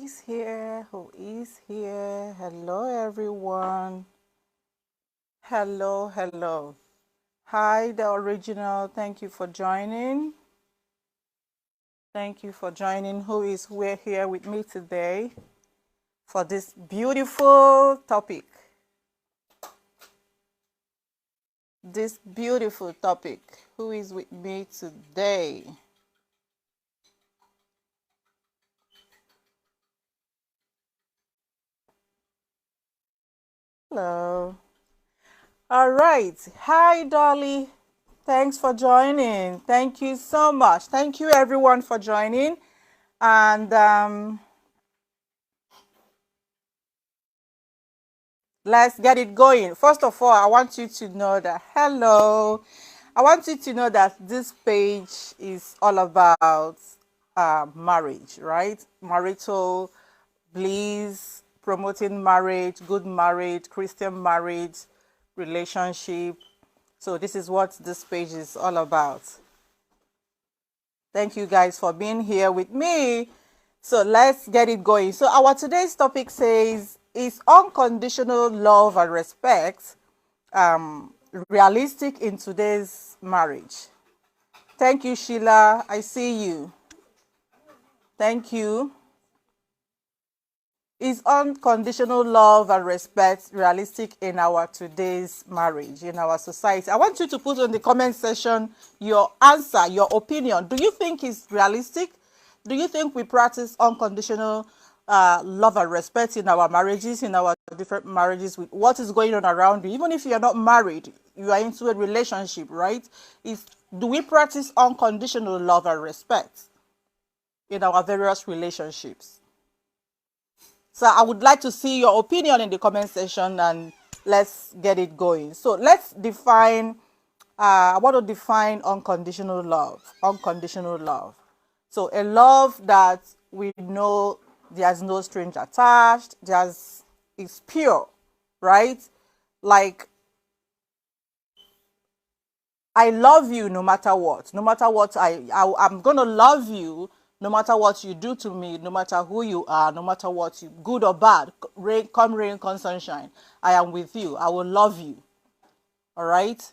is here? Who is here? Hello, everyone. Hello, hello. Hi, the original. Thank you for joining. Thank you for joining. Who is here with me today for this beautiful topic? This beautiful topic. Who is with me today? Hello. All right. Hi, Dolly. Thanks for joining. Thank you so much. Thank you, everyone, for joining. And let's get it going. First of all, I want you to know that, hello. I want you to know that this page is all about marriage, right? Marital bliss, promoting marriage, good marriage, Christian marriage, relationship. So this is what this page is all about. Thank you guys for being here with me. So let's get it going. So our today's topic says, is unconditional love and respect realistic in today's marriage? Thank you, Sheila. I see you. Thank you. Is unconditional love and respect realistic in our today's marriage, in our society? I want you to put in the comment section your answer, your opinion. Do you think it's realistic? Do you think we practice unconditional love and respect in our marriages, in our different marriages, with what is going on around you? Even if you're not married, you are into a relationship, right? Do we practice unconditional love and respect in our various relationships? So I would like to see your opinion in the comment section, and let's get it going. So let's define, I want to define unconditional love. Unconditional love. So a love that we know there's no strings attached, it's pure, right? Like, I love you no matter what. No matter what, I'm going to love you no matter what you do to me, no matter who you are, no matter what you, good or bad, rain, come sunshine, I am with you. I will love you. All right?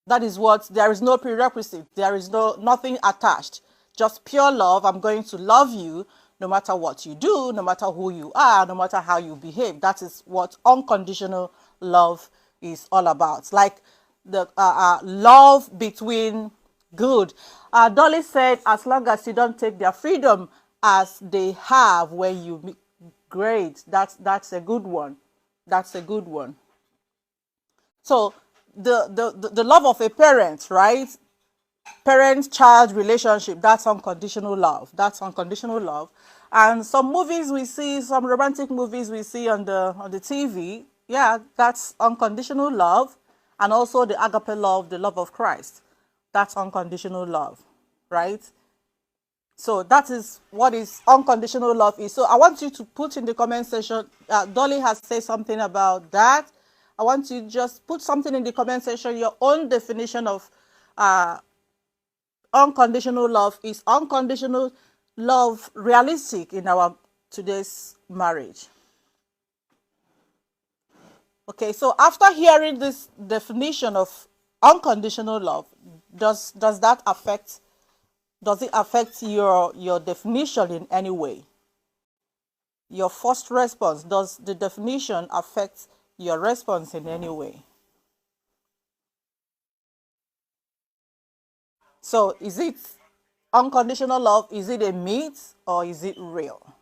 That is what, there is no prerequisite. There is nothing attached. Just pure love. I'm going to love you no matter what you do, no matter who you are, no matter how you behave. That is what unconditional love is all about. Like the love between good. Dolly said, as long as you don't take their freedom as they have when you meet, great. That's a good one. That's a good one. So the love of a parent, right? Parent-child relationship, that's unconditional love. That's unconditional love. And some movies we see, some romantic movies we see on the TV, yeah, that's unconditional love. And also the agape love, the love of Christ. That's unconditional love, right? So that is what is unconditional love is. So I want you to put in the comment section, Dolly has said something about that. I want you to just put something in the comment section, your own definition of unconditional love. Is unconditional love realistic in our today's marriage? Okay, so after hearing this definition of unconditional love, does it affect your definition in any way? Your first response, does the definition affect your response in any way? So is it unconditional love? Is it a myth or is it real?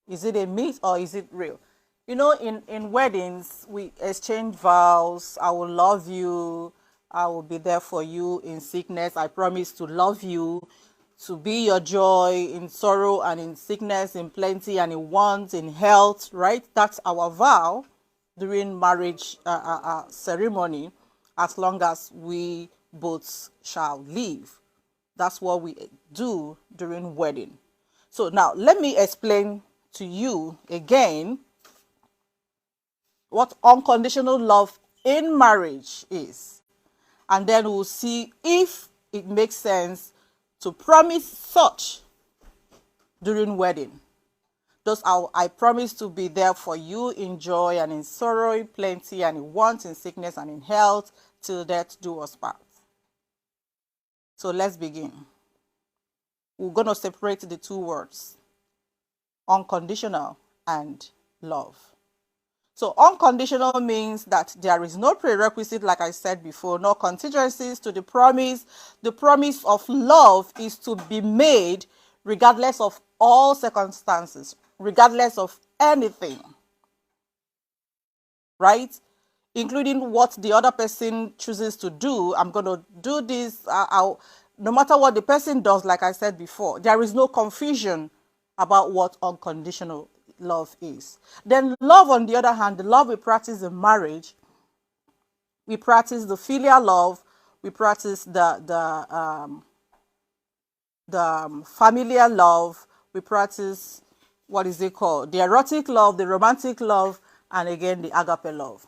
Is it a myth or is it real? You know, in weddings, we exchange vows. I will love you. I will be there for you in sickness. I promise to love you, to be your joy in sorrow and in sickness, in plenty and in want, in health, right? That's our vow during marriage ceremony, as long as we both shall live. That's what we do during wedding. So now let me explain to you again what unconditional love in marriage is. And then we'll see if it makes sense to promise such during wedding. Those are, I promise to be there for you in joy and in sorrow, in plenty and in want, in sickness and in health, till death do us part. So let's begin. We're going to separate the two words, unconditional and love. So unconditional means that there is no prerequisite, like I said before, no contingencies to the promise. The promise of love is to be made regardless of all circumstances, regardless of anything, right? Including what the other person chooses to do. I'm going to do this. No matter what the person does, like I said before, there is no confusion about what unconditional love is. Then love, on the other hand, the love we practice in marriage, we practice the filial love, we practice the familial love, we practice, what is it called? The erotic love, the romantic love, and again, the agape love.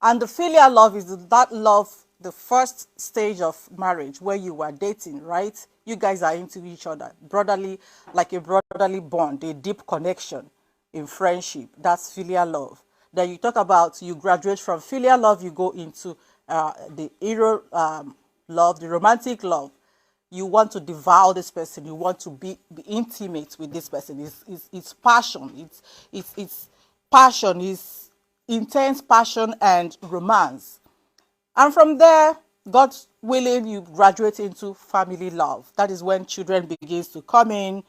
And the filial love is that love, the first stage of marriage where you are dating, right? You guys are into each other, brotherly, like a brotherly bond, a deep connection in friendship. That's filial love. Then you talk about, you graduate from filial love, you go into the eros love, the romantic love. You want to devour this person. You want to be intimate with this person. It's passion. It's passion. It's intense passion and romance. And from there, God willing, you graduate into family love. That is when children begins to come in.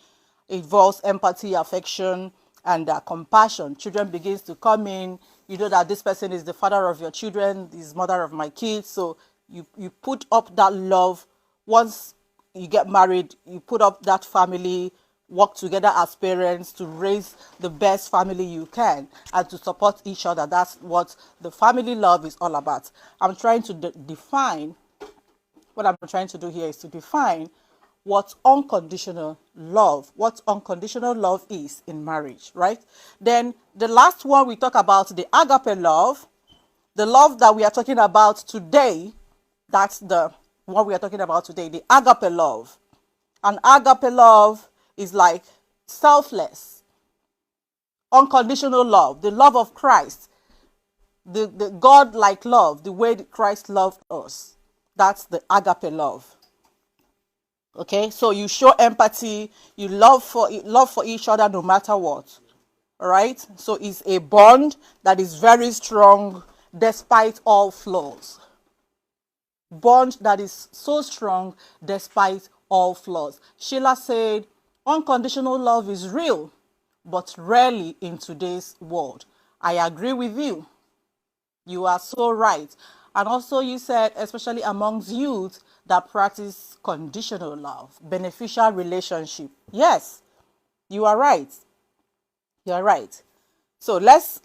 It involves empathy, affection, and compassion. Children begins to come in. You know that this person is the father of your children, is mother of my kids. So you put up that love. Once you get married, you put up that family, work together as parents to raise the best family you can and to support each other. That's what the family love is all about. I'm trying to define, what I'm trying to do here is to define what unconditional love is in marriage, right? Then the last one we talk about, the agape love, the love that we are talking about today, that's the one we are talking about today, the agape love. And agape love is like selfless, unconditional love, the love of Christ, the God-like love, the way that Christ loved us. That's the agape love. Okay, so you show empathy, you love for each other no matter what. All right, so it's a bond that is very strong despite all flaws. Bond that is so strong despite all flaws. Sheila said, unconditional love is real, but rarely in today's world. I agree with you. You are so right. And also you said, especially amongst youth that practice conditional love, beneficial relationship. Yes, you are right. You are right. So let's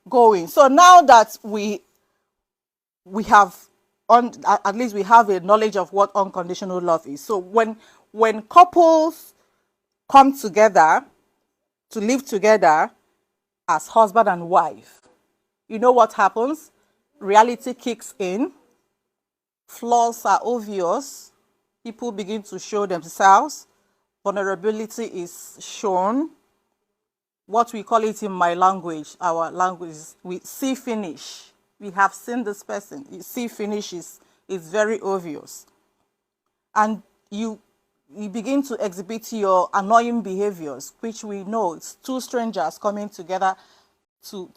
go in. So now that we have at least we have a knowledge of what unconditional love is. So when couples come together to live together as husband and wife, you know what happens? Reality kicks in. Flaws are obvious. People begin to show themselves. Vulnerability is shown. What we call it in my language, our language, we see finish. We have seen this person. You see finish is very obvious. And you begin to exhibit your annoying behaviors, which we know it's two strangers coming together to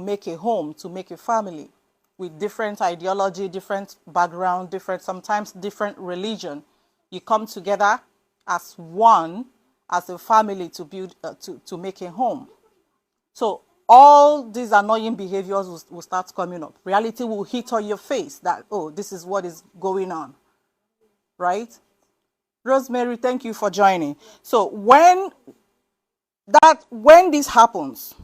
make a home, to make a family with different ideology, different background, sometimes different religion. You come together as one, as a family to build, to make a home. So all these annoying behaviors will start coming up. Reality will hit on your face that, oh, this is what is going on, right? Rosemary, thank you for joining. So when this happens,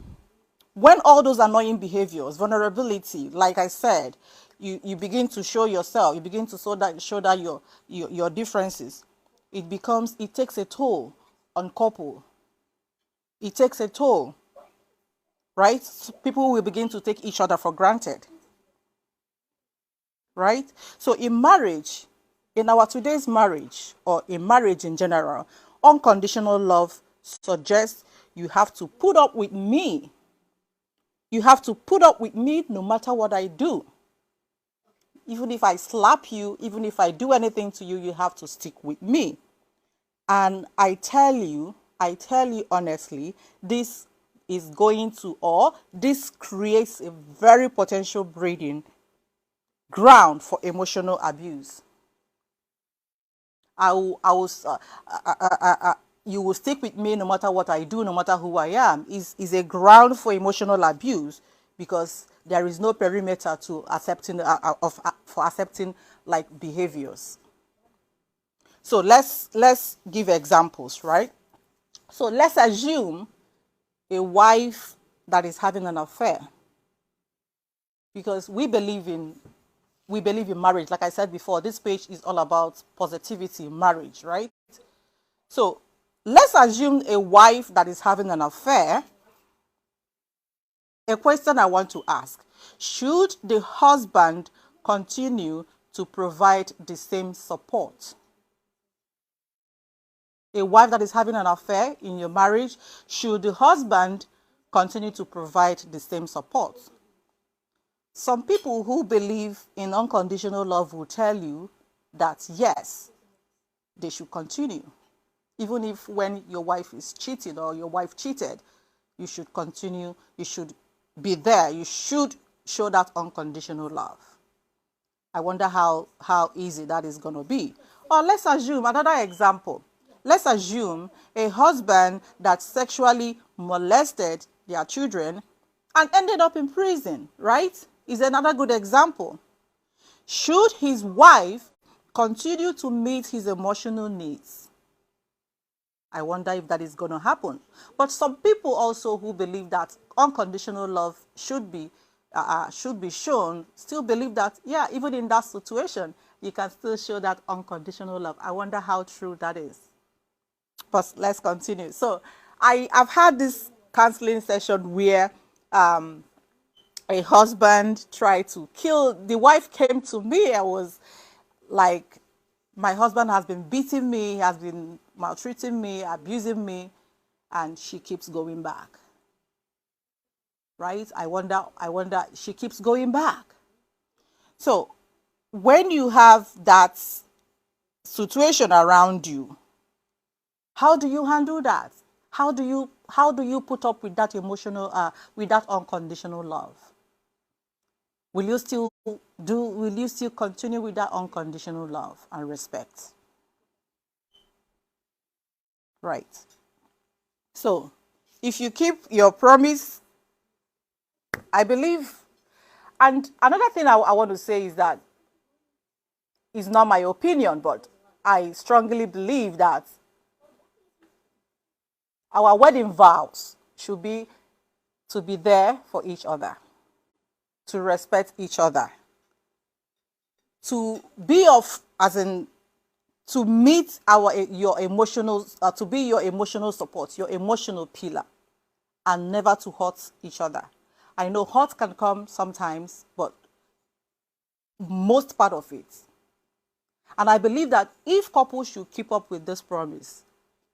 when all those annoying behaviors, vulnerability, like I said, you begin to show yourself, you begin to show that your differences, it takes a toll on couple. It takes a toll, right? So people will begin to take each other for granted, right? So in marriage, in our today's marriage, or in marriage in general, unconditional love suggests you have to put up with me. You have to put up with me no matter what I do. Even if I slap you, even if I do anything to you, you have to stick with me. And I tell you honestly, this is going to, or this creates a very potential breeding ground for emotional abuse. You will stick with me no matter what I do, no matter who I am, is a ground for emotional abuse, because there is no perimeter to accepting for accepting like behaviors. So let's give examples, right? So let's assume a wife that is having an affair, because we believe in marriage. Like I said before, this page is all about positivity, marriage, right? So let's assume a wife that is having an affair. A question I want to ask: should the husband continue to provide the same support? A wife that is having an affair in your marriage, should the husband continue to provide the same support? Some people who believe in unconditional love will tell you that yes, they should continue. Even if when your wife is cheating or your wife cheated, you should continue, you should be there, you should show that unconditional love. I wonder how easy that is going to be. Or let's assume another example. Let's assume a husband that sexually molested their children and ended up in prison, right? Is another good example. Should his wife continue to meet his emotional needs? I wonder if that is going to happen. But some people also who believe that unconditional love should be shown, still believe that, yeah, even in that situation, you can still show that unconditional love. I wonder how true that is. But let's continue. So I've had this counseling session where a husband tried to kill, the wife came to me and was like, my husband has been beating me, has been maltreating me, abusing me, and she keeps going back. Right? I wonder, she keeps going back. So when you have that situation around you, how do you handle that? How do you put up with that with that unconditional love? Will you still continue with that unconditional love and respect? Right. So, if you keep your promise, I believe, and another thing I want to say is that it's not my opinion, but I strongly believe that our wedding vows should be to be there for each other, to respect each other, to be of, as in, to meet your emotional, to be your emotional support, your emotional pillar, and never to hurt each other. I know hurt can come sometimes, but most part of it. And I believe that if couples should keep up with this promise,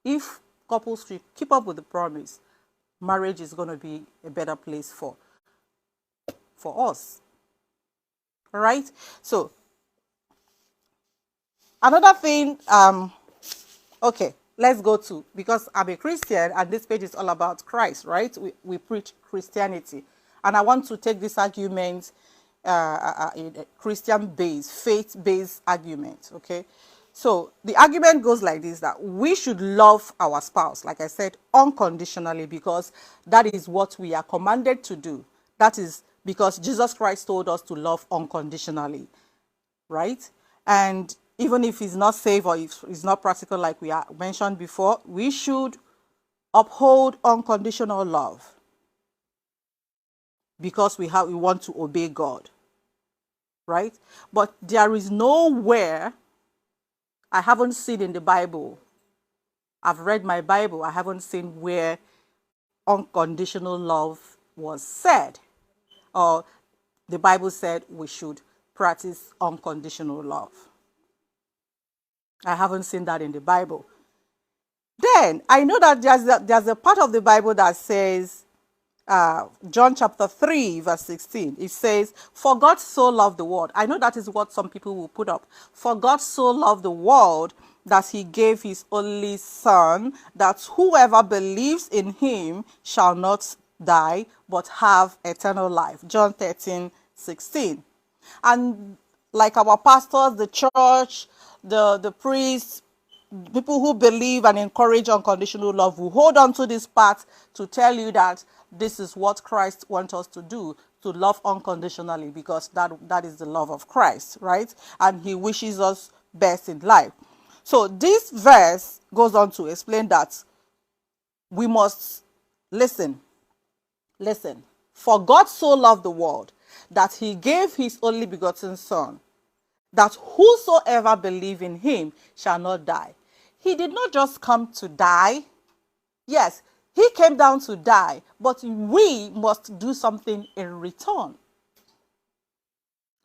if couples should keep up with the promise, marriage is going to be a better place for us. All right? So, another thing, okay, let's go to, because I'm a Christian and this page is all about Christ, right? We preach Christianity. And I want to take this argument, Christian-based, faith-based argument, okay? So the argument goes like this, that we should love our spouse, like I said, unconditionally, because that is what we are commanded to do. That is because Jesus Christ told us to love unconditionally, right? And even if it's not safe or if it's not practical, like we mentioned before, we should uphold unconditional love because we want to obey God, right? But there is nowhere, I haven't seen in the Bible, I've read my Bible, I haven't seen where unconditional love was said, or the Bible said we should practice unconditional love. I haven't seen that in the Bible. Then I know that there's a part of the Bible that says, John chapter 3, verse 16, it says, "For God so loved the world." I know that is what some people will put up. "For God so loved the world that he gave his only son, that whoever believes in him shall not die, but have eternal life." John 13, 16. And like our pastors, the church, the priests, people who believe and encourage unconditional love will hold on to this part to tell you that this is what Christ wants us to do, to love unconditionally, because that is the love of Christ, right? And he wishes us best in life. So this verse goes on to explain that we must listen. For God so loved the world that he gave his only begotten son, that whosoever believe in him shall not die. He did not just come to die. Yes, he came down to die, but we must do something in return.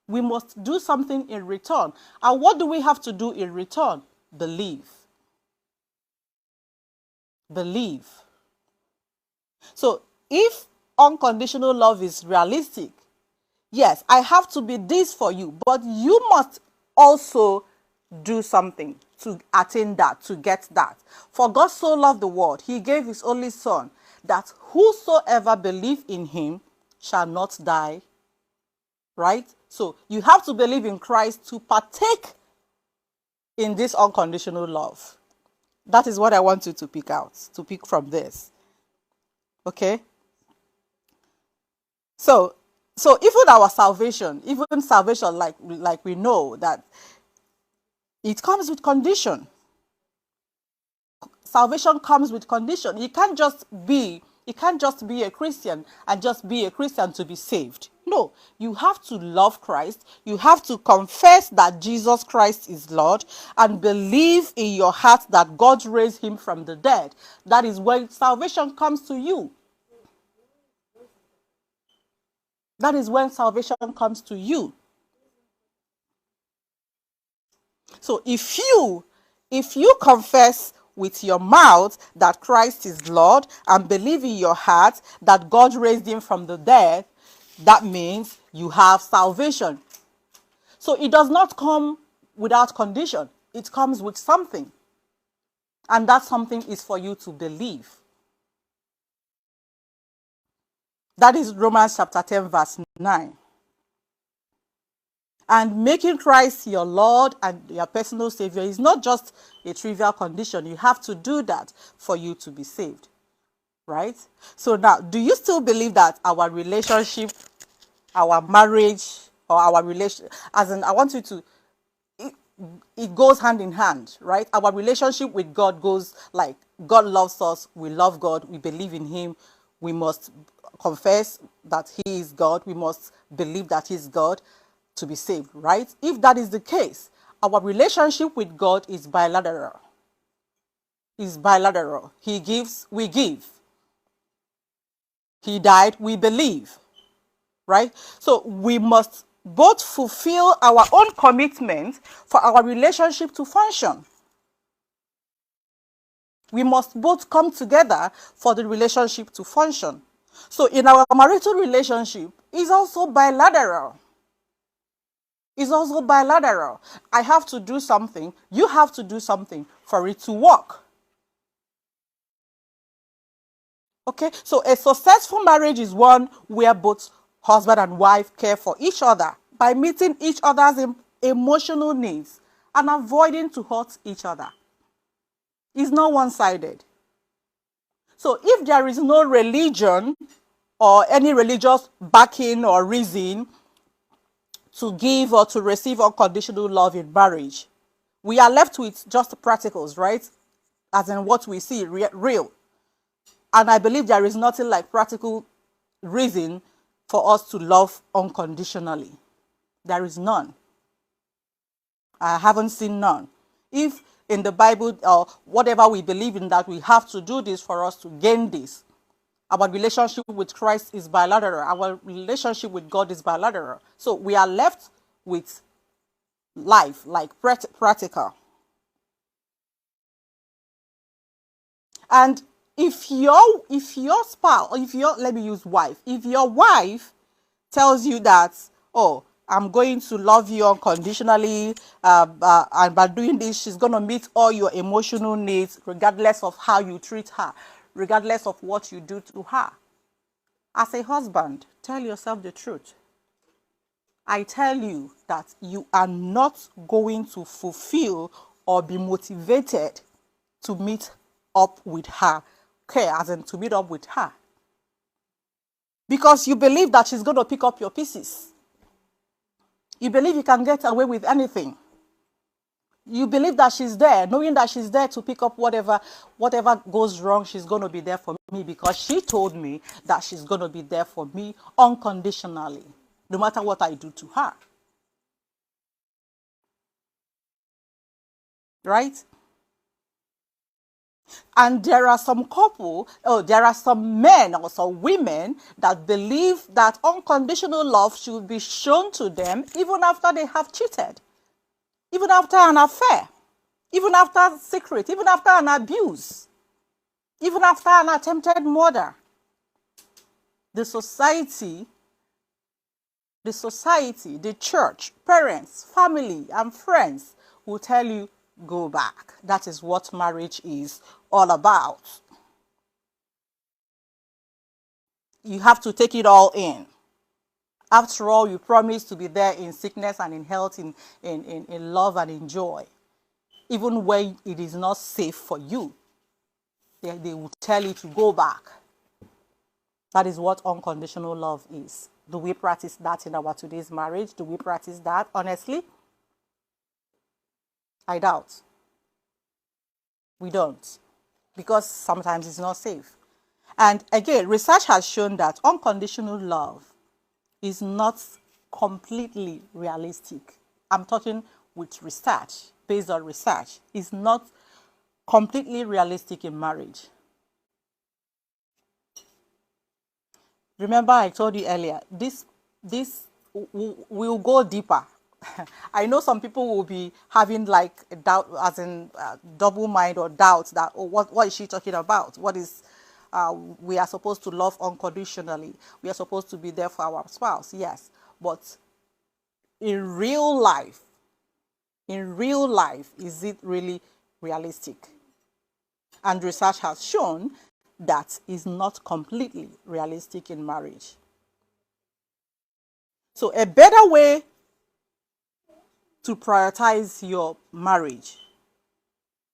We must do something in return. And what do we have to do in return? Believe. Believe. So if unconditional love is realistic, yes, I have to be this for you, but you must also do something to attain that, to get that. For God so loved the world, he gave his only son, that whosoever believe in him shall not die. Right? So you have to believe in Christ to partake in this unconditional love. That is what I want you to pick out, to pick from this. Okay? So even our salvation, like we know that it comes with condition. Salvation comes with condition. You can't just be a Christian and just be a Christian to be saved. No, you have to love Christ. You have to confess that Jesus Christ is Lord and believe in your heart that God raised him from the dead. That is when salvation comes to you. That is when salvation comes to you. So if you confess with your mouth that Christ is Lord and believe in your heart that God raised him from the dead, that means you have salvation. So it does not come without condition. It comes with something. And that something is for you to believe. That is Romans chapter 10, verse 9. And making Christ your Lord and your personal Savior is not just a trivial condition. You have to do that for you to be saved. Right? So now, do you still believe that our relationship, our marriage, or our relation, as in, I want you to, it goes hand in hand, right? Our relationship with God goes like, God loves us, we love God, we believe in him, we must confess that he is God, we must believe that he is God to be saved, right? If that is the case, our relationship with God is bilateral. Is bilateral. He gives, we give. He died, we believe. Right? So we must both fulfill our own commitment for our relationship to function. We must both come together for the relationship to function. So in our marital relationship, it's also bilateral. It's also bilateral. I have to do something, you have to do something for it to work. Okay, so a successful marriage is one where both husband and wife care for each other by meeting each other's emotional needs and avoiding to hurt each other. It's not one-sided. So if there is no religion or any religious backing or reason to give or to receive unconditional love in marriage, we are left with just practicals, right? As in what we see real. And I believe there is nothing like practical reason for us to love unconditionally. There is none. I haven't seen none. If in the Bible or whatever we believe in that we have to do this for us to gain this, our relationship with Christ is bilateral. Our relationship with God is bilateral. So we are left with life, like practical. And if your spouse, or let me use wife, if your wife tells you that, oh, I'm going to love you unconditionally, and by doing this, she's going to meet all your emotional needs, regardless of how you treat her, regardless of what you do to her. As a husband, tell yourself the truth. I tell you that you are not going to fulfill or be motivated to meet up with her. Okay, as in to meet up with her. Because you believe that she's going to pick up your pieces. You believe you can get away with anything. You believe that she's there, knowing that she's there to pick up whatever goes wrong, she's going to be there for me, because she told me that she's going to be there for me unconditionally, no matter what I do to her. Right? And there are some there are some men or some women that believe that unconditional love should be shown to them even after they have cheated, even after an affair, even after secret, even after an abuse, even after an attempted murder. The society, the church, parents, family, and friends will tell you, go back. That is what marriage is all about. You have to take it all in. After all, you promise to be there in sickness and in health, in love and in joy. Even when it is not safe for you, they will tell you to go back. That is what unconditional love is. Do we practice that in our today's marriage? Do we practice that honestly? I doubt. We don't. Because sometimes it's not safe. And again, research has shown that unconditional love is not completely realistic. I'm talking with research, based on research. It's not completely realistic in marriage. Remember, I told you earlier, this will go deeper. I know some people will be having like a doubt, as in double mind or doubts that, oh, what is she talking about? What is, we are supposed to love unconditionally. We are supposed to be there for our spouse. Yes, but in real life, is it really realistic? And research has shown that is not completely realistic in marriage. So a better way to prioritize your marriage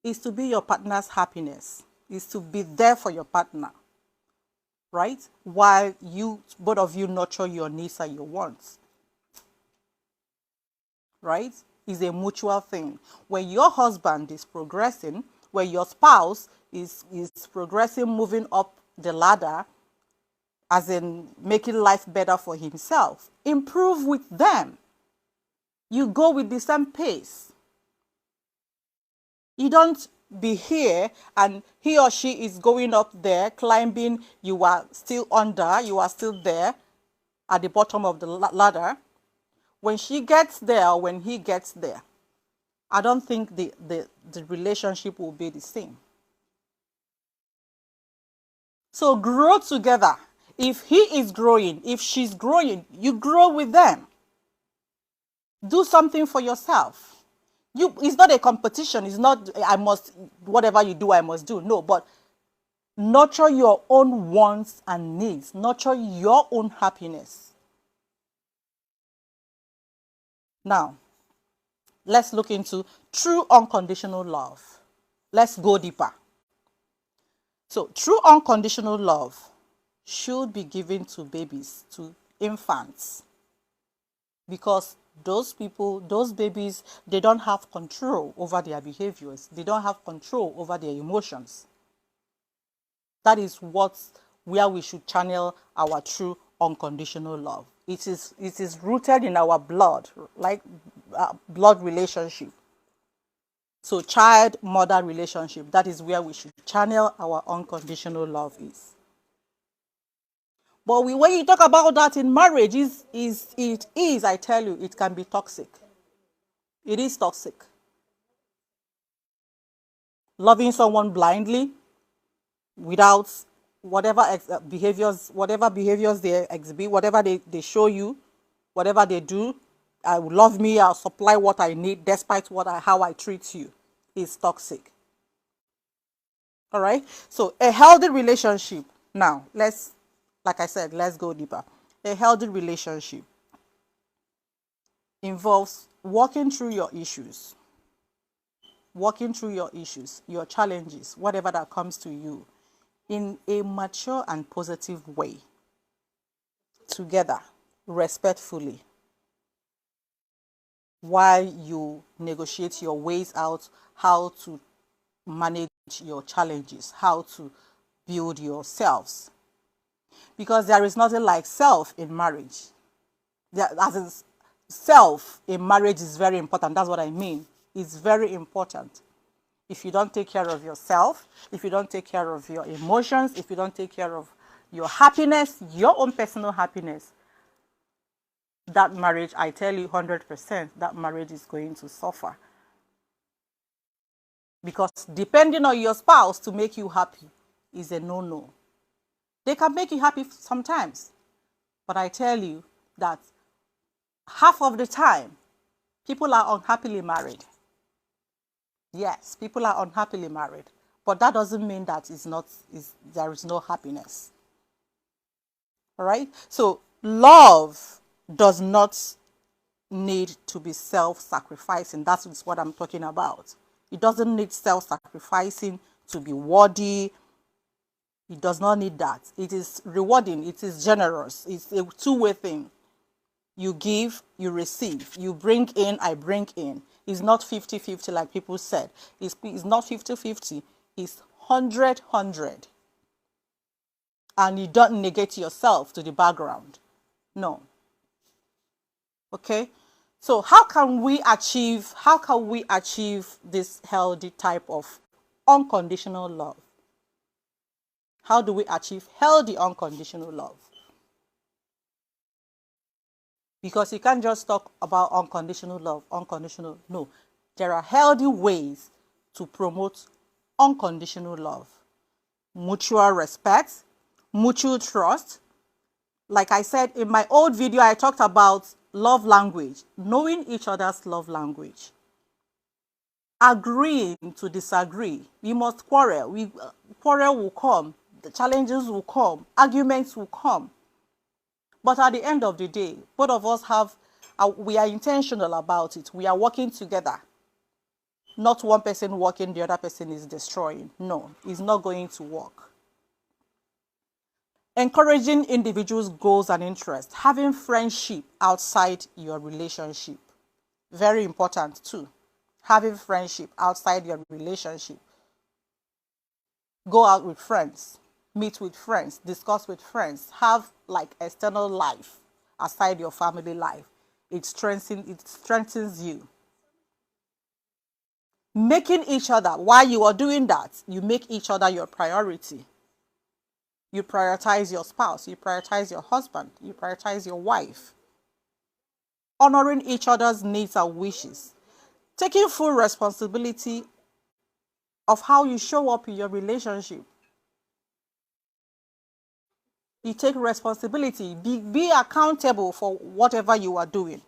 is to be your partner's happiness, is to be there for your partner, right? While both of you nurture your needs and your wants, right? It's a mutual thing. When your husband is progressing, when your spouse is progressing, moving up the ladder, as in making life better for himself, improve with them. You go with the same pace. You don't be here and he or she is going up there, climbing, you are still under, you are still there at the bottom of the ladder. When she gets there, or when he gets there, I don't think the relationship will be the same. So grow together. If he is growing, if she's growing, you grow with them. Do something for yourself. It's not a competition. It's not, whatever you do, I must do. No, but nurture your own wants and needs. Nurture your own happiness. Now, let's look into true unconditional love. Let's go deeper. So, true unconditional love should be given to babies, to infants, because those babies, they don't have control over their behaviors. They don't have control over their emotions. That is where we should channel our true unconditional love. It is rooted in our blood, like blood relationship. So child-mother relationship, that is where we should channel our unconditional love is. But when you talk about that in marriage, I tell you, it can be toxic. It is toxic. Loving someone blindly, without whatever behaviors they exhibit, whatever they show you, whatever they do, I will love me, I'll supply what I need despite how I treat you, is toxic. All right. So a healthy relationship. Now, like I said, let's go deeper. A healthy relationship involves walking through your issues, your challenges, whatever that comes to you, in a mature and positive way, together, respectfully, while you negotiate your ways out, how to manage your challenges, how to build yourselves. Because there is nothing like self in marriage. As in, self in marriage is very important. That's what I mean. It's very important. If you don't take care of yourself, if you don't take care of your emotions, if you don't take care of your happiness, your own personal happiness, that marriage, I tell you 100%, that marriage is going to suffer. Because depending on your spouse to make you happy is a no-no. They can make you happy sometimes, but I tell you that half of the time, people are unhappily married. Yes, people are unhappily married, but that doesn't mean that there is no happiness. All right? So love does not need to be self-sacrificing. That's what I'm talking about. It doesn't need self-sacrificing to be worthy. It does not need that. It is rewarding. It is generous. It's a two-way thing. You give, you receive. You bring in, I bring in. It's not 50-50 like people said. It's not 50-50. It's 100-100. And you don't negate yourself to the background. No. Okay? So how can we achieve this healthy type of unconditional love? How do we achieve healthy unconditional love? Because you can't just talk about unconditional love, unconditional. No. There are healthy ways to promote unconditional love. Mutual respect, mutual trust. Like I said in my old video, I talked about love language, knowing each other's love language. Agreeing to disagree. We must quarrel. Quarrel will come. The challenges will come. Arguments will come. But at the end of the day, both of us we are intentional about it. We are working together. Not one person working, the other person is destroying. No, it's not going to work. Encouraging individuals' goals and interests. Having friendship outside your relationship. Very important too. Having friendship outside your relationship. Go out with friends. Meet with friends, discuss with friends, have like external life aside your family life. It strengthens you. Making each other, while you are doing that, you make each other your priority. You prioritize your spouse, you prioritize your husband, you prioritize your wife. Honoring each other's needs and wishes. Taking full responsibility of how you show up in your relationship. You take responsibility. Be accountable for whatever you are doing.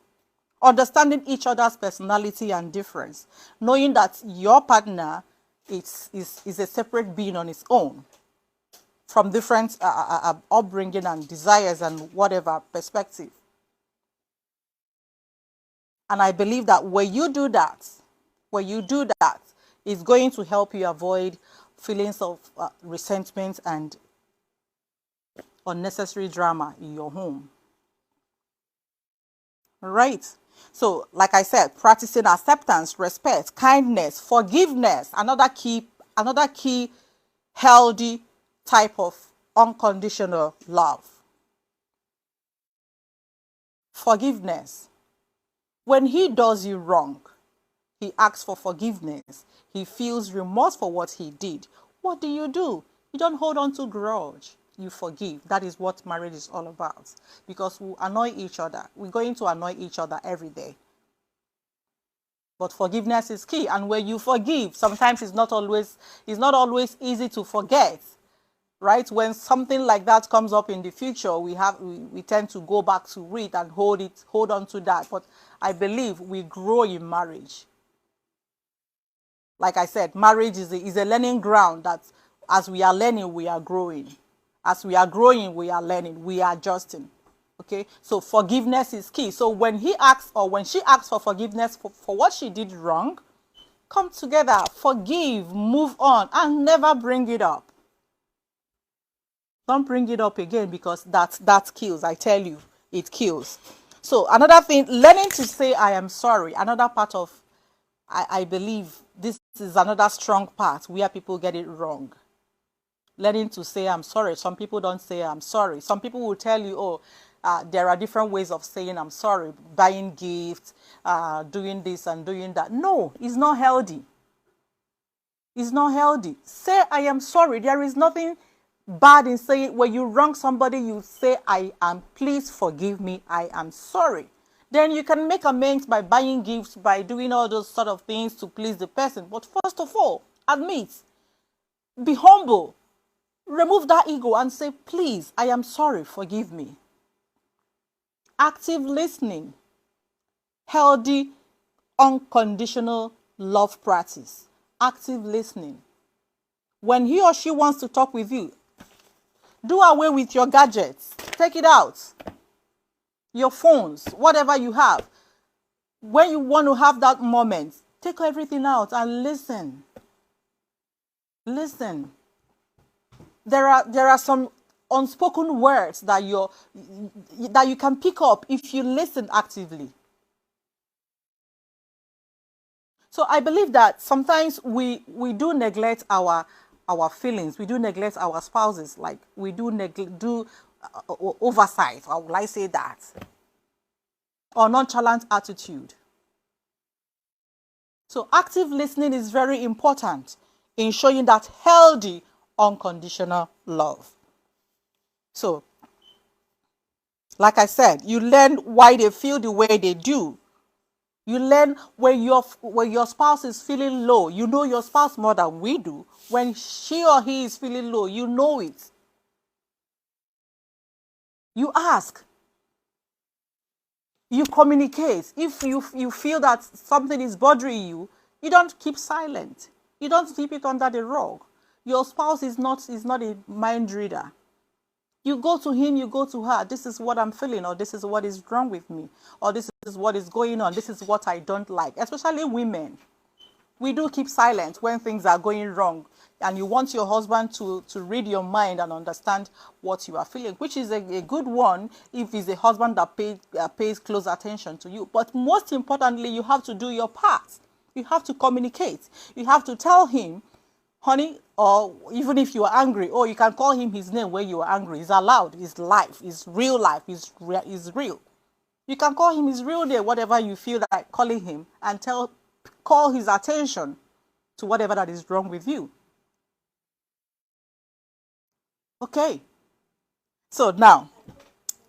Understanding each other's personality and difference. Knowing that your partner is a separate being on its own. From different upbringing and desires and whatever perspective. And I believe that when you do that, it's going to help you avoid feelings of resentment and unnecessary drama in your home. Right. So, like I said, practicing acceptance, respect, kindness, forgiveness, another key healthy type of unconditional love. Forgiveness. When he does you wrong, he asks for forgiveness. He feels remorse for what he did. What do? You don't hold on to grudge. You forgive. That is what marriage is all about. Because we annoy each other. We're going to annoy each other every day. But forgiveness is key. And when you forgive, sometimes it's not always easy to forget. right? When something like that comes up in the future, we tend to go back to it and hold on to that. But I believe we grow in marriage. Like I said, marriage is a learning ground that as we are learning, we are growing. As we are growing, we are learning, we are adjusting. Okay, so forgiveness is key. So when he asks or when she asks for forgiveness for what she did wrong, come together, forgive, move on, and never bring it up. Don't bring it up again, because that kills. I tell you, it kills. So another thing, learning to say I am sorry. Another part of, I believe this is another strong part where people get it wrong. Learning to say I'm sorry. Some people don't say I'm sorry. Some people will tell you, oh, there are different ways of saying I'm sorry. Buying gifts, doing this and doing that. No, it's not healthy. It's not healthy. Say I am sorry. There is nothing bad in saying, when you wrong somebody, you say please forgive me, I am sorry. Then you can make amends by buying gifts, by doing all those sort of things to please the person. But first of all, admit, be humble, remove that ego and say, please, I am sorry, forgive me. Active listening, healthy, unconditional love practice. Active listening. When he or she wants to talk with you, do away with your gadgets. Take it out. Your phones, whatever you have. When you want to have that moment, take everything out and listen. Listen. There are some unspoken words that you can pick up if you listen actively. So I believe that sometimes we do neglect our feelings. We do neglect our spouses. Like we do oversight, or will I say that? Or nonchalant attitude. So active listening is very important in showing that healthy, unconditional love. So, like I said, you learn why they feel the way they do. You learn when your spouse is feeling low. You know your spouse more than we do. When she or he is feeling low, you know it. You ask. You communicate. If you feel that something is bothering you, you don't keep silent. You don't sweep it under the rug. Your spouse is not a mind reader. You go to him, you go to her. This is what I'm feeling, or this is what is wrong with me, or this is what is going on. This is what I don't like. Especially women. We do keep silent when things are going wrong, and you want your husband to read your mind and understand what you are feeling, which is a good one if he's a husband that pays close attention to you. But most importantly, you have to do your part. You have to communicate. You have to tell him, honey, or even if you are angry, or you can call him his name when you are angry. It's allowed. It's life. It's real life. It's real. You can call him his real name, whatever you feel like calling him, and call his attention to whatever that is wrong with you. Okay. So now,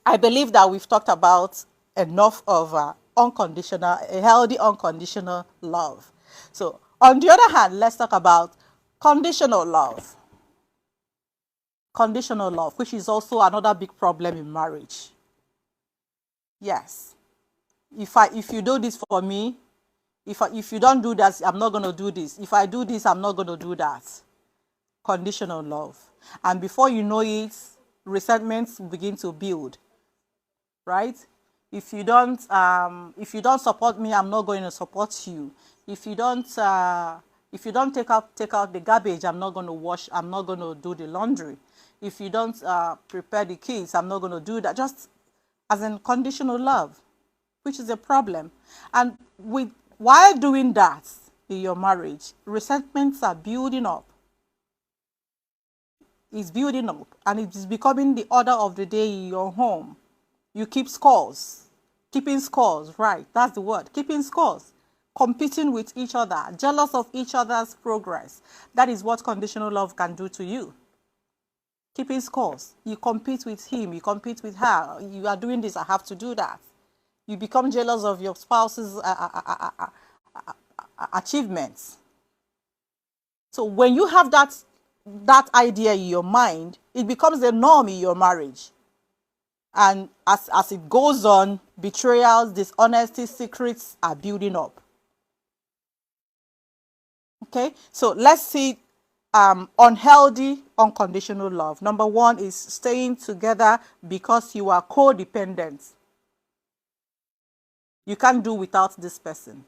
I believe that we've talked about enough of a healthy unconditional love. So on the other hand, let's talk about conditional love. Conditional love, which is also another big problem in marriage. Yes. If you do this for me, if you don't do that, I'm not going to do this. If I do this, I'm not going to do that. Conditional love. And before you know it, resentments begin to build. Right? If you don't support me, I'm not going to support you. If you don't take out the garbage, I'm not going to wash. I'm not going to do the laundry. If you don't prepare the kids, I'm not going to do that. Just as in conditional love, which is a problem. And while doing that in your marriage, resentments are building up. It's building up, and it is becoming the order of the day in your home. You keep scores. Keeping scores, right? That's the word. Keeping scores. Competing with each other. Jealous of each other's progress. That is what conditional love can do to you. Keeping scores. You compete with him. You compete with her. You are doing this. I have to do that. You become jealous of your spouse's achievements. So when you have that idea in your mind, It becomes a norm in your marriage. And as it goes on, betrayals, dishonesty, secrets are building up. Okay, so let's see unhealthy, unconditional love. Number one is staying together because you are codependent. You can't do without this person.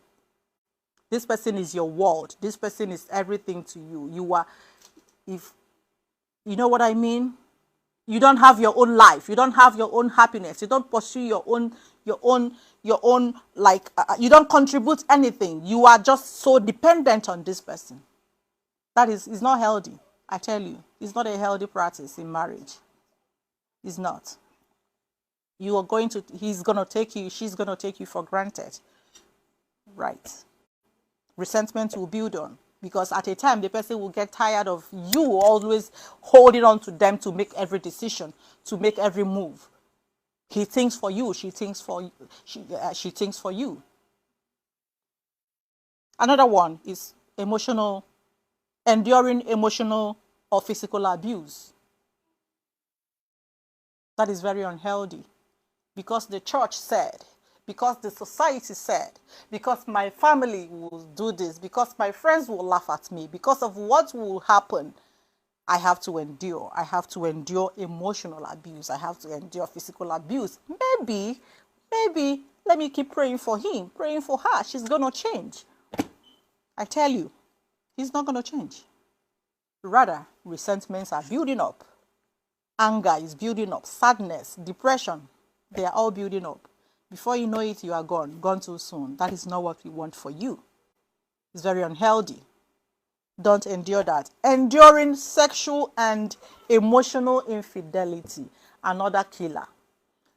This person is your world. This person is everything to you. You are, if you know what I mean, you don't have your own life. You don't have your own happiness. You don't pursue your own, like, you don't contribute anything. You are just so dependent on this person. That is not healthy. I tell you, it's not a healthy practice in marriage. It's not. You are going to, he's going to take you, she's going to take you for granted. Right. Resentment will build on, because at a time the person will get tired of you always holding on to them to make every decision, to make every move. He thinks for you, she thinks for she thinks for you. Another one is enduring emotional or physical abuse. That is very unhealthy, because the church said, because the society said, because my family will do this, because my friends will laugh at me, because of what will happen, I have to endure. I have to endure emotional abuse. I have to endure physical abuse. Maybe, let me keep praying for him, praying for her. She's going to change. I tell you, he's not going to change. Rather, resentments are building up. Anger is building up. Sadness, depression, they are all building up. Before you know it, you are gone too soon. That is not what we want for you. It's very unhealthy. Don't endure that. Enduring sexual and emotional infidelity, another killer.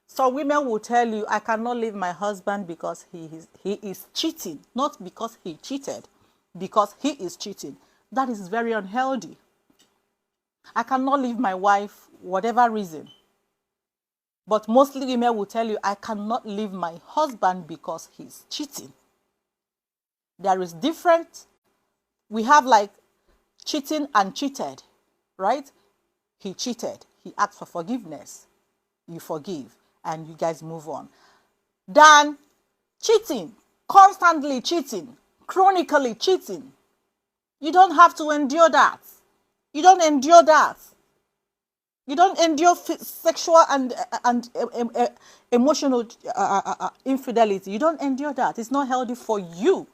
So women will tell you, I cannot leave my husband because he is cheating. Not because he cheated, because he is cheating. That is very unhealthy. I cannot leave my wife, whatever reason. But mostly women will tell you, I cannot leave my husband because he's cheating. There is different. We have like cheating and cheated, right? He cheated. He asked for forgiveness. You forgive and you guys move on. Then cheating, constantly cheating, chronically cheating. You don't have to endure that. You don't endure that. You don't endure sexual and emotional infidelity. You don't endure that. It's not healthy for you.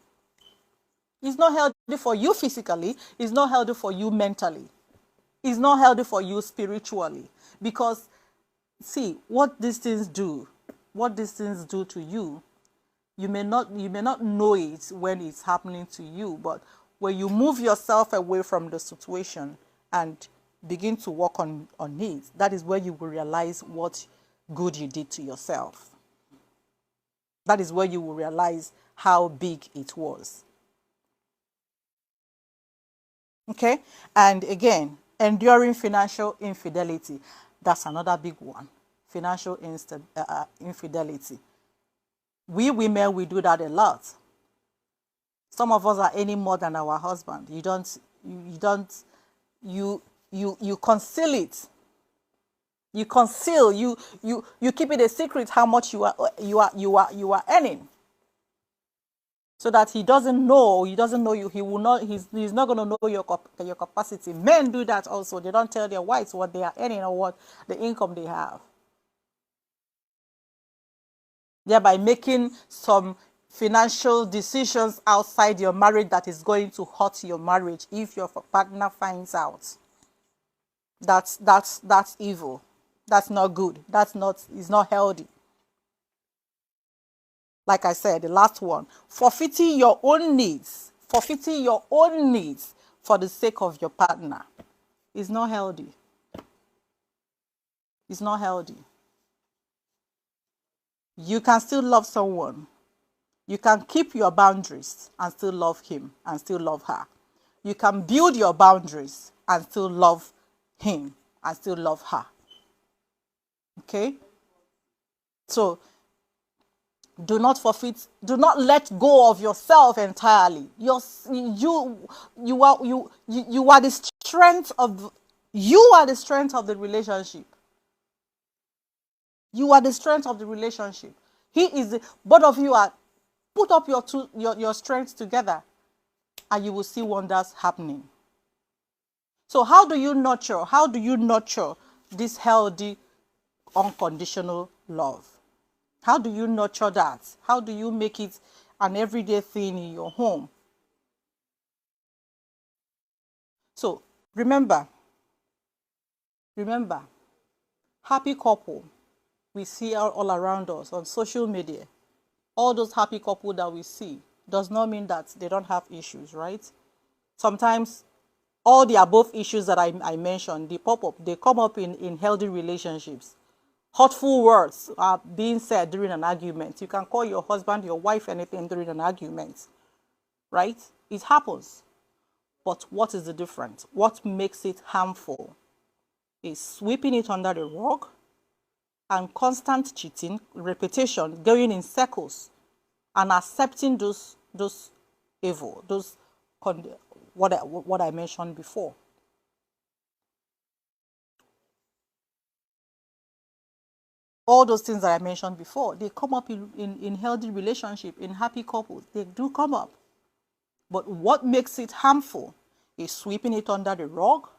It's not healthy for you physically. It's not healthy for you mentally. It's not healthy for you spiritually. Because, see, what these things do to you, you may not know it when it's happening to you, but when you move yourself away from the situation and begin to work on it, that is where you will realize what good you did to yourself. That is where you will realize how big it was. Okay? And again, enduring financial infidelity. That's another big one. Financial infidelity. We women, we do that a lot. Some of us are earning more than our husband. You conceal it. You conceal. You keep it a secret how much you are earning, so that he doesn't know. He doesn't know you. He will not. He's not going to know your capacity. Men do that also. They don't tell their wives what they are earning or what the income they have, thereby making some financial decisions outside your marriage that is going to hurt your marriage if your partner finds out. That's evil. That's not good. It's not healthy. Like I said, the last one, forfeiting your own needs for the sake of your partner is not healthy. It's not healthy. You can still love someone. You can keep your boundaries and still love him and still love her. You can build your boundaries and still love him and still love her. Okay? So, do not forfeit, do not let go of yourself entirely. You are the strength of You are the strength of the relationship. You are the strength of the relationship. He is the, both of you are, put up your strengths together and you will see wonders happening. So how do you nurture? How do you nurture this healthy, unconditional love? How do you nurture that? How do you make it an everyday thing in your home? So remember, happy couple we see all around us on social media. All those happy couple that we see does not mean that they don't have issues, right? Sometimes all the above issues that I mentioned, they come up in healthy relationships. Hurtful words are being said during an argument. You can call your husband, your wife, anything during an argument, right? It happens. But what is the difference? What makes it harmful is sweeping it under the rug and constant cheating, repetition, going in circles, and accepting those evil, what I mentioned before. All those things that I mentioned before, they come up in healthy relationship, in happy couples. They do come up. But what makes it harmful is sweeping it under the rug,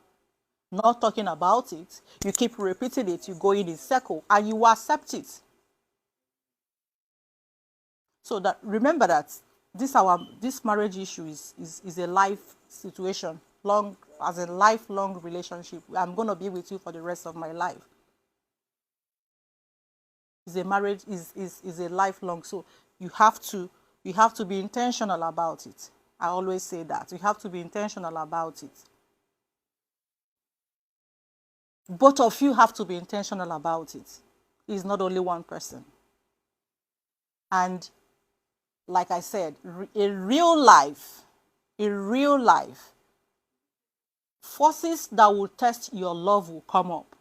not talking about it. You keep repeating it, you go in a circle, and you accept it. So that remember that this marriage issue is a life situation, as a lifelong relationship. I'm going to be with you for the rest of my life. Is a marriage is a lifelong, so you have to be intentional about it. I always say that you have to be intentional about it. Both of you have to be intentional about it. It's not only one person. And like I said, in real life, forces that will test your love will come up.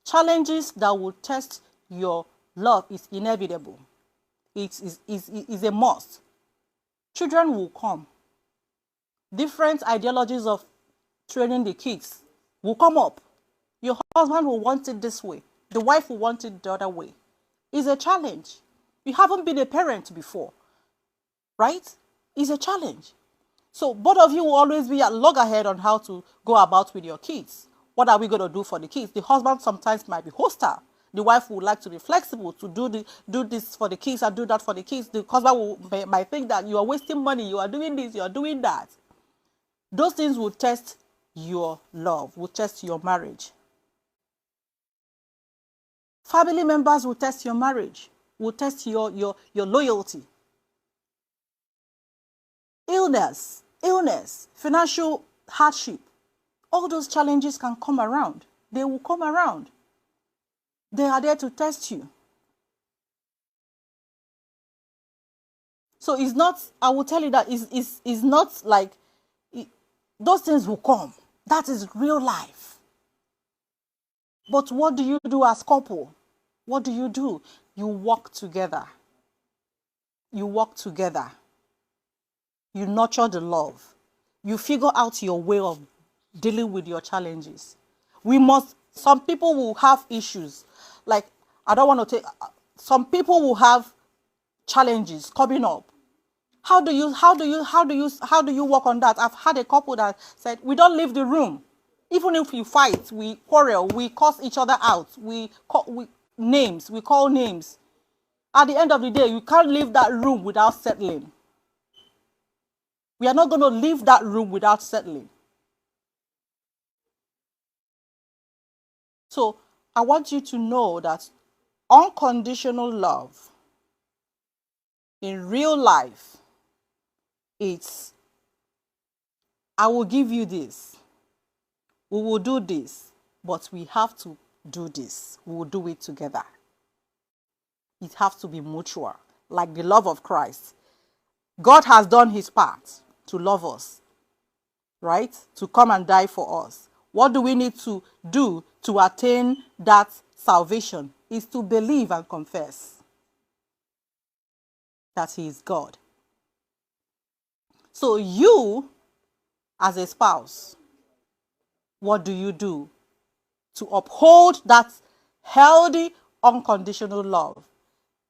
Challenges that will test your love is inevitable. It is a must. Children will come. Different ideologies of training the kids will come up. Your husband will want it this way. The wife will want it the other way. It's a challenge. You haven't been a parent before, right? It's a challenge. So both of you will always be at loggerhead on how to go about with your kids. What are we going to do for the kids? The husband sometimes might be hostile. The wife would like to be flexible to do this for the kids and do that for the kids. The husband might think that you are wasting money, you are doing this, you are doing that. Those things will test your love, will test your marriage. Family members will test your marriage, will test your loyalty. Illness, financial hardship, all those challenges can come around. They will come around. They are there to test you. So it's not, I will tell you that it's not like, those things will come. That is real life. But what do you do as couple? What do? You work together. You work together. You nurture the love. You figure out your way of dealing with your challenges. Some people will have issues. Like, I don't want to take, some people will have challenges coming up. How do you work on that? I've had a couple that said, we don't leave the room. Even if we fight, we quarrel, we curse each other out, we call names. At the end of the day, you can't leave that room without settling. We are not going to leave that room without settling. So I want you to know that unconditional love in real life, it's, I will give you this. We will do this, but we have to do this. We will do it together. It has to be mutual, like the love of Christ. God has done his part to love us, right? To come and die for us. What do we need to do to attain that salvation? Is to believe and confess that he is God. So you, as a spouse, what do to uphold that healthy, unconditional love?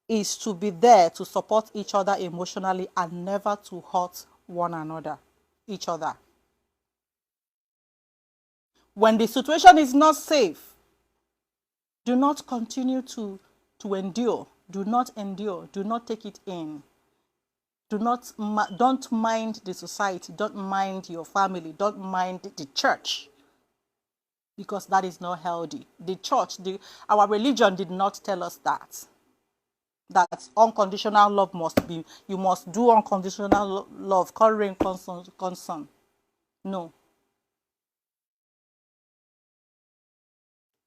Is to be there to support each other emotionally and never to hurt one another, each other. When the situation is not safe, do not continue to endure. Do not endure. Do not take it in. Don't mind the society. Don't mind your family. Don't mind the church. Because that is not healthy. The church, our religion did not tell us that. That unconditional love must be, you must do unconditional love, coloring concern. No.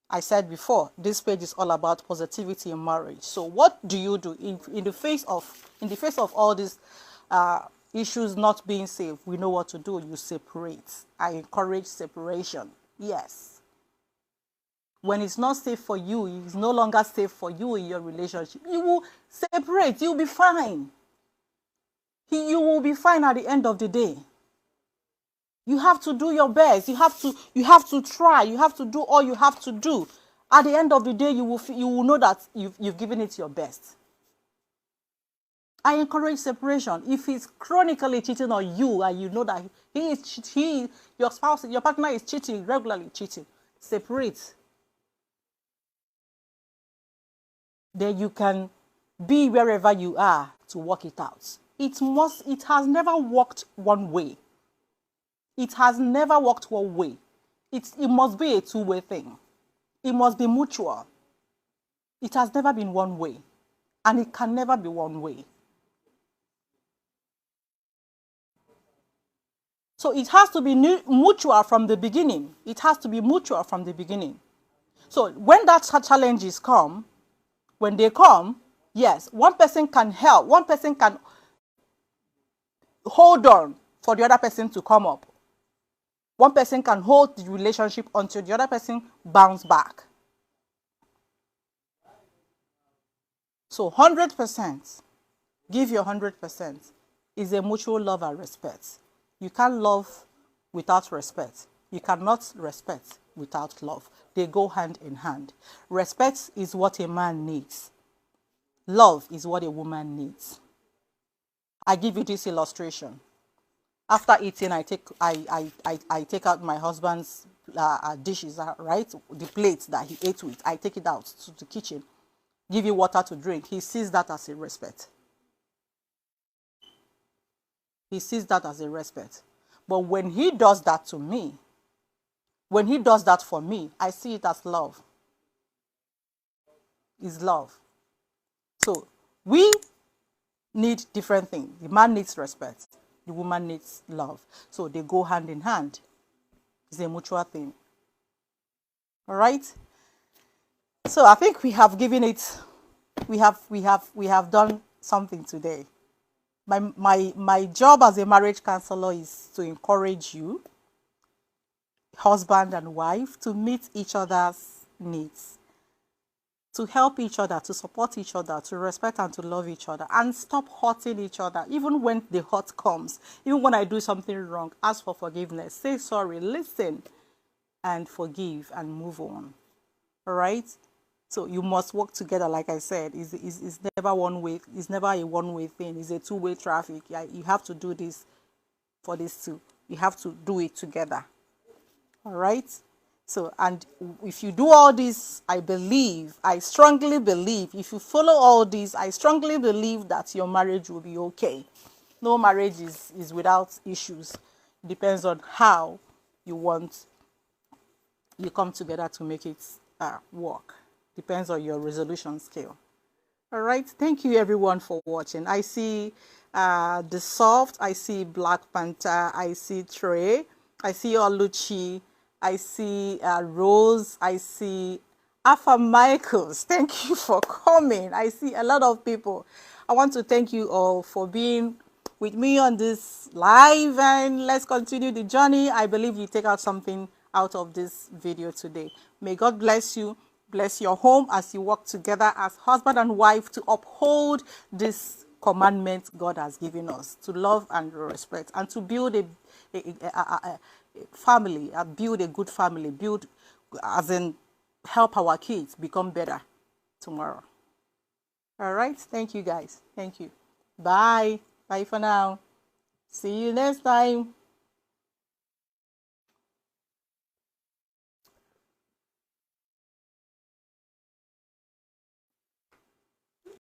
I said before, this page is all about positivity in marriage. So what do you do in the face of all these issues not being safe? We know what to do. You separate. I encourage separation. Yes. When it's not safe for you, it's no longer safe for you in your relationship, you will separate. You'll be fine. You will be fine at the end of the day. You have to do your best. You have to try. You have to do all you have to do. At the end of the day, you will know that you've given it your best. I encourage separation. If he's chronically cheating on you and you know that your spouse, your partner is cheating, regularly cheating, separate. Then you can be wherever you are to work it out. It has never worked one way. It has never worked one way. It must be a two-way thing. It must be mutual. It has never been one way. And it can never be one way. So it has to be mutual from the beginning. It has to be mutual from the beginning. So when that challenges come, when they come, yes, one person can help. One person can hold on for the other person to come up. One person can hold the relationship until the other person bounce back. So 100%, give your 100%, is a mutual love and respect. You can't love without respect. You cannot respect without love. They go hand in hand. Respect is what a man needs. Love is what a woman needs. I give you this illustration. After eating, I take out my husband's dishes, right? The plates that he ate with. I take it out to the kitchen, give you water to drink. He sees that as a respect. He sees that as a respect. But when he does that to me, when he does that for me, I see it as love. It's love. So we need different things. The man needs respect. The woman needs love. So they go hand in hand. It's a mutual thing. All right? So I think we have given it, we have done something today. My job as a marriage counselor is to encourage you, husband and wife, to meet each other's needs, to help each other, to support each other, to respect and to love each other, and stop hurting each other. Even when the hurt comes, even when I do something wrong, ask for forgiveness, say sorry, listen, and forgive and move on. All right? So you must work together, like I said. It's never one way. It's never a one-way thing. It's a two-way traffic. You have to do this for this too. You have to do it together. All right? So, and if you do all this, I strongly believe, if you follow all this, I strongly believe that your marriage will be okay. No marriage is without issues. It depends on how you come together to make it work. Depends on your resolution scale. All right. Thank you, everyone, for watching. I see The Soft. I see Black Panther. I see Trey. I see Oluchi. I see Rose. I see Alpha Michaels. Thank you for coming. I see a lot of people. I want to thank you all for being with me on this live, and let's continue the journey. I believe you take out something out of this video today. May God bless you. Bless your home as you work together as husband and wife to uphold this commandment God has given us, to love and respect, and to build family, build a good family, build, as in, help our kids become better tomorrow. All right. Thank you, guys. Thank you. Bye. Bye for now. See you next time.